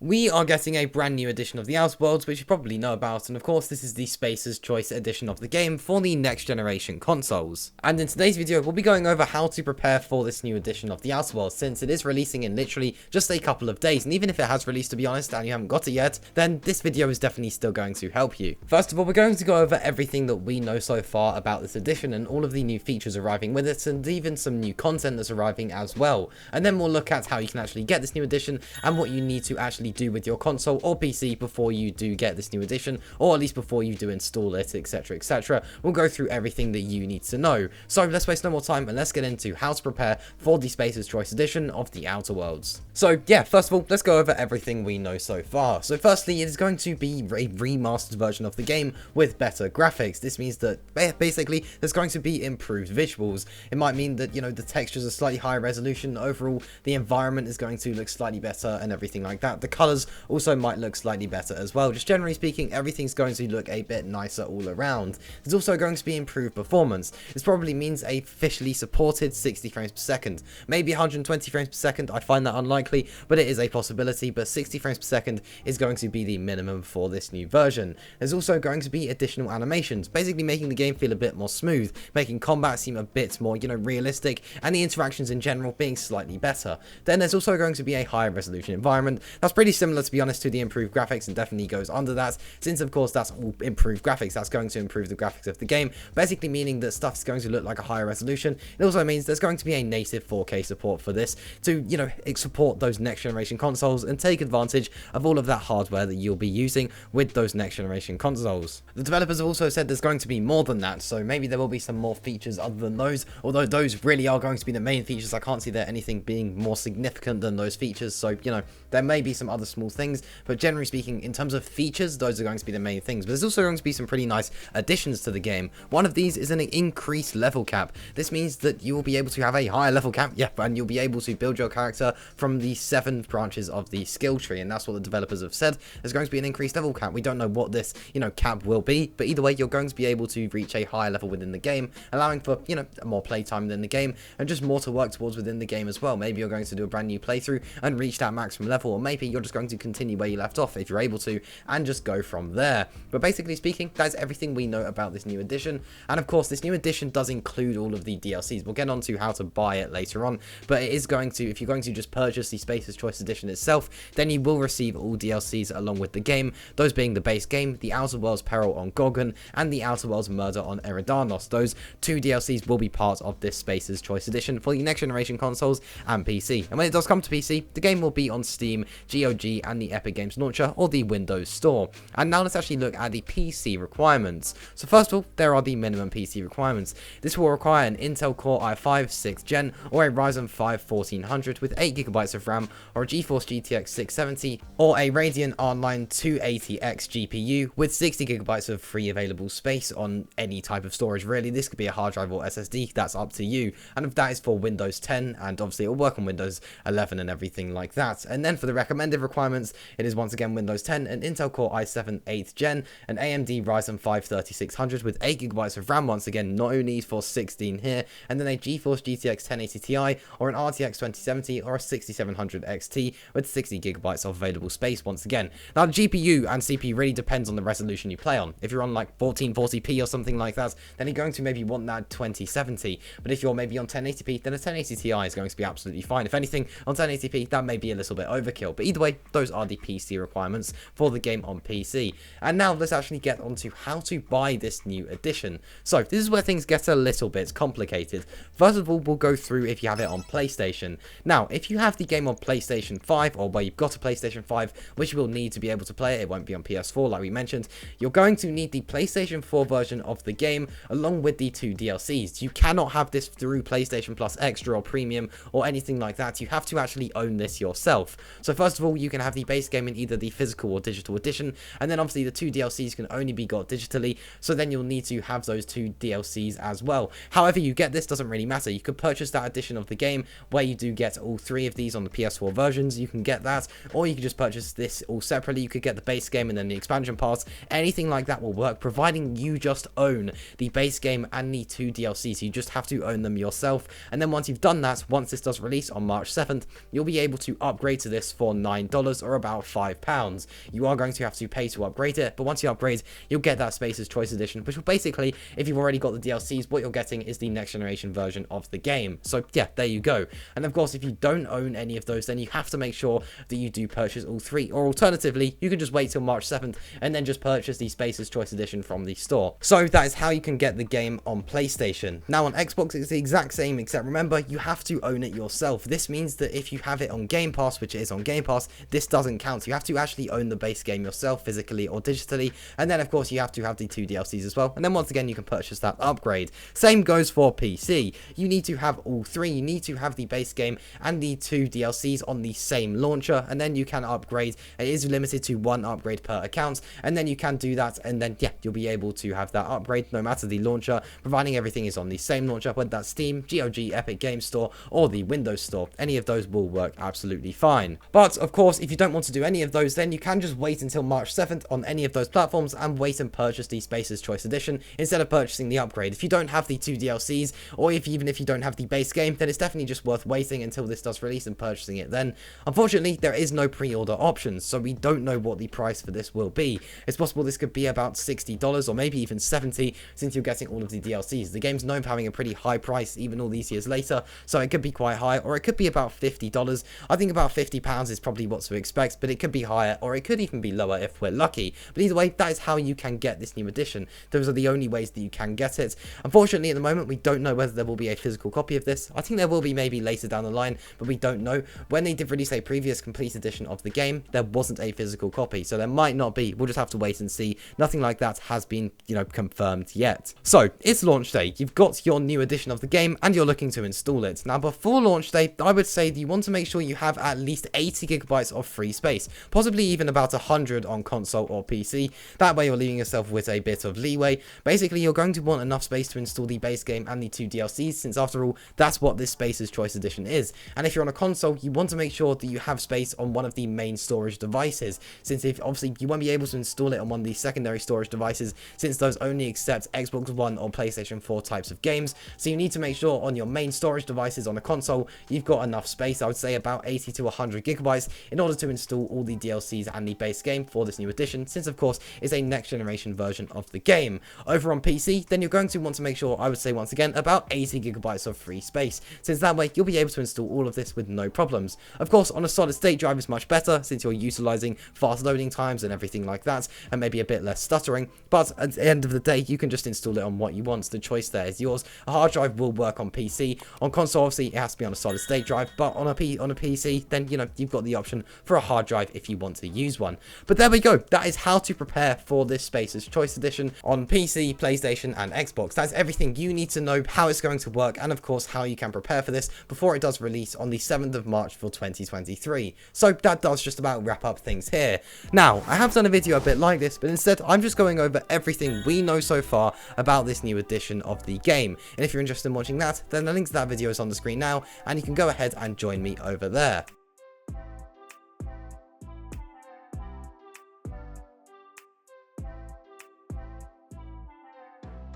we are getting a brand new edition of the Outer Worlds, which you probably know about, and of course this is the Spacer's Choice edition of the game for the next generation consoles. And in today's video, we'll be going over how to prepare for this new edition of the Outer Worlds, since it is releasing in literally just a couple of days, and even if it has released, to be honest, and you haven't got it yet, then this video is definitely still going to help you. First of all, we're going to go over everything that we know so far about this edition, and all of the new features arriving with it, and even some new content that's arriving as well. And then we'll look at how you can actually get this new edition, and what you need to actually do with your console or PC before you do get this new edition, or at least before you do install it, etc, etc. We'll go through everything that you need to know. So let's waste no more time and let's get into how to prepare for the Spacer's Choice edition of the Outer Worlds. So yeah, first of all, let's go over everything we know so far. So firstly, it is going to be a remastered version of the game with better graphics. This means that basically there's going to be improved visuals. It might mean that, you know, the textures are slightly higher resolution. Overall, the environment is going to look slightly better and everything like that. The colors also might look slightly better as well. Just generally speaking, everything's going to look a bit nicer all around. There's also going to be improved performance. This probably means a officially supported 60 frames per second. Maybe 120 frames per second, I find that unlikely, but it is a possibility. But 60 frames per second is going to be the minimum for this new version. There's also going to be additional animations, basically making the game feel a bit more smooth, making combat seem a bit more, you know, realistic, and the interactions in general being slightly better. Then there's also going to be a higher resolution environment. That's pretty similar, to be honest, to the improved graphics, and definitely goes under that, since of course that's all improved graphics. That's going to improve the graphics of the game, basically meaning that stuff's going to look like a higher resolution. It also means there's going to be a native 4K support for this to, you know, support those next generation consoles and take advantage of all of that hardware that you'll be using with those next generation consoles. The developers have also said there's going to be more than that, so maybe there will be some more features other than those, although those really are going to be the main features. I can't see there anything being more significant than those features, so, you know, there may be some other small things, but generally speaking, in terms of features, those are going to be the main things. But there's also going to be some pretty nice additions to the game. One of these is an increased level cap. This means that you will be able to have a higher level cap, and you'll be able to build your character from the 7 branches of the skill tree, and that's what the developers have said. There's going to be an increased level cap. We don't know what this, you know, cap will be, but either way, you're going to be able to reach a higher level within the game, allowing for, you know, more playtime within the game, and just more to work towards within the game as well. Maybe you're going to do a brand new playthrough and reach that maximum level, or maybe you're just going to continue where you left off if you're able to, and just go from there. But basically speaking, that's everything we know about this new edition. And of course, this new edition does include all of the DLCs. We'll get on to how to buy it later on, but it is going to, if you're going to just purchase the Spacer's Choice edition itself, then you will receive all DLCs along with the game, those being the base game, the Outer Worlds Peril on Gorgon, and the Outer Worlds Murder on Eridanos. Those 2 DLCs will be part of this Spacer's Choice edition for the next generation consoles and PC. And when it does come to PC, the game will be on Steam, GOG, and the Epic Games Launcher, or the Windows Store. And now let's actually look at the PC requirements. So first of all, there are the minimum PC requirements. This will require an Intel Core i5 6th Gen, or a Ryzen 5 1400 with 8GB of RAM, or a GeForce GTX 670, or a Radeon R9 280X GPU with 60GB of free available space on any type of storage really. This could be a hard drive or SSD, that's up to you. And if that is for Windows 10, and obviously it will work on Windows 11 and everything like that. And then for the recommended requirements, it is once again Windows 10, an Intel Core i7 8th Gen, an AMD Ryzen 5 3600 with 8GB of RAM, once again no need for 16 here, and then a GeForce GTX 1080 Ti, or an RTX 2070, or a 6700 XT with 60GB of available space once again. Now the GPU and CPU really depends on the resolution you play on. If you're on like 1440p or something like that, then you're going to maybe want that 2070, but if you're maybe on 1080p, then a 1080 Ti is going to be absolutely fine. If anything, on 1080p, that may be a little bit overkill, but either way, those are the PC requirements for the game on PC. And now let's actually get on to how to buy this new edition. So this is where things get a little bit complicated. First of all, we'll go through if you have it on PlayStation. Now, if you have the game on PlayStation 5, or where you've got a PlayStation 5, which you will need to be able to play it, it won't be on PS4 like we mentioned, you're going to need the PlayStation 4 version of the game along with the 2 DLCs. You cannot have this through PlayStation Plus Extra or Premium or anything like that. You have to actually own this yourself. So first of all, you can have the base game in either the physical or digital edition, and then obviously the 2 DLCs can only be got digitally, so then you'll need to have those 2 DLCs as well. However you get this doesn't really matter. You could purchase that edition of the game where you do get all 3 of these on the PS4 versions. You can get that, or you can just purchase this all separately. You could get the base game and then the expansion pass. Anything like that will work, providing you just own the base game and the 2 DLCs. You just have to own them yourself, and then once you've done that, once this does release on March 7th, you'll be able to upgrade to this for $9 $9 or about £5. You are going to have to pay to upgrade it, but once you upgrade, you'll get that Spacer's Choice Edition, which will basically, if you've already got the DLCs, what you're getting is the next generation version of the game. So yeah, there you go. And of course, if you don't own any of those, then you have to make sure that you do purchase all three, or alternatively, you can just wait till March 7th and then just purchase the Spacer's Choice Edition from the store. So that is how you can get the game on PlayStation. Now on Xbox, it's the exact same, except remember, you have to own it yourself. This means that if you have it on Game Pass, which it is on Game Pass, this doesn't count. You have to actually own the base game yourself, physically or digitally, and then of course you have to have the 2 DLCs as well, and then once again you can purchase that upgrade. Same goes for PC. You need to have all 3. You need to have the base game and the 2 DLCs on the same launcher, and then you can upgrade. It is limited to 1 upgrade per account, and then you can do that, and then yeah, you'll be able to have that upgrade no matter the launcher, providing everything is on the same launcher, whether that's Steam, GOG, Epic Games Store, or the Windows Store. Any of those will work absolutely fine. But of course, if you don't want to do any of those, then you can just wait until March 7th on any of those platforms and wait and purchase the Spacer's Choice Edition instead of purchasing the upgrade. If you don't have the 2 DLCs, or even if you don't have the base game, then it's definitely just worth waiting until this does release and purchasing it then. Unfortunately, there is no pre-order options, so we don't know what the price for this will be. It's possible this could be about $60 or maybe even $70, since you're getting all of the DLCs. The game's known for having a pretty high price even all these years later, so it could be quite high, or it could be about $50. I think about £50 is probably what to expect, but it could be higher, or it could even be lower if we're lucky. But either way, that is how you can get this new edition. Those are the only ways that you can get it. Unfortunately, at the moment, we don't know whether there will be a physical copy of this. I think there will be maybe later down the line, but we don't know. When they did release a previous complete edition of the game, there wasn't a physical copy, so there might not be. We'll just have to wait and see. Nothing like that has been, confirmed yet. So, it's launch day. You've got your new edition of the game, and you're looking to install it. Now, before launch day, I would say that you want to make sure you have at least 80 gigabytes of free space, possibly even about 100 on console or PC. That way, you're leaving yourself with a bit of leeway. Basically, you're going to want enough space to install the base game and the 2 DLCs, since after all, that's what this Spacer's Choice Edition is. And if you're on a console, you want to make sure that you have space on one of the main storage devices, since if obviously you won't be able to install it on one of the secondary storage devices, since those only accept Xbox One or PlayStation 4 types of games. So you need to make sure on your main storage devices on a console, you've got enough space, I would say about 80 to 100 gigabytes, in order to install all the DLCs and the base game for this new edition, since of course it's a next generation version of the game. Over on PC, then you're going to want to make sure, I would say once again, about 80 gigabytes of free space, since that way you'll be able to install all of this with no problems. Of course, on a solid state drive is much better, since you're utilizing fast loading times and everything like that, and maybe a bit less stuttering, but at the end of the day, you can just install it on what you want. The choice there is yours. A hard drive will work on PC. On console, obviously, it has to be on a solid state drive, but on a PC, then, you've got the option for a hard drive if you want to use one. But there we go. That is how to prepare for this Spacer's Choice Edition on PC, PlayStation, and Xbox. That's everything you need to know, how it's going to work, and of course, how you can prepare for this before it does release on the 7th of March for 2023. So that does just about wrap up things here. Now, I have done a video a bit like this, but instead, I'm just going over everything we know so far about this new edition of the game. And if you're interested in watching that, then the link to that video is on the screen now, and you can go ahead and join me over there.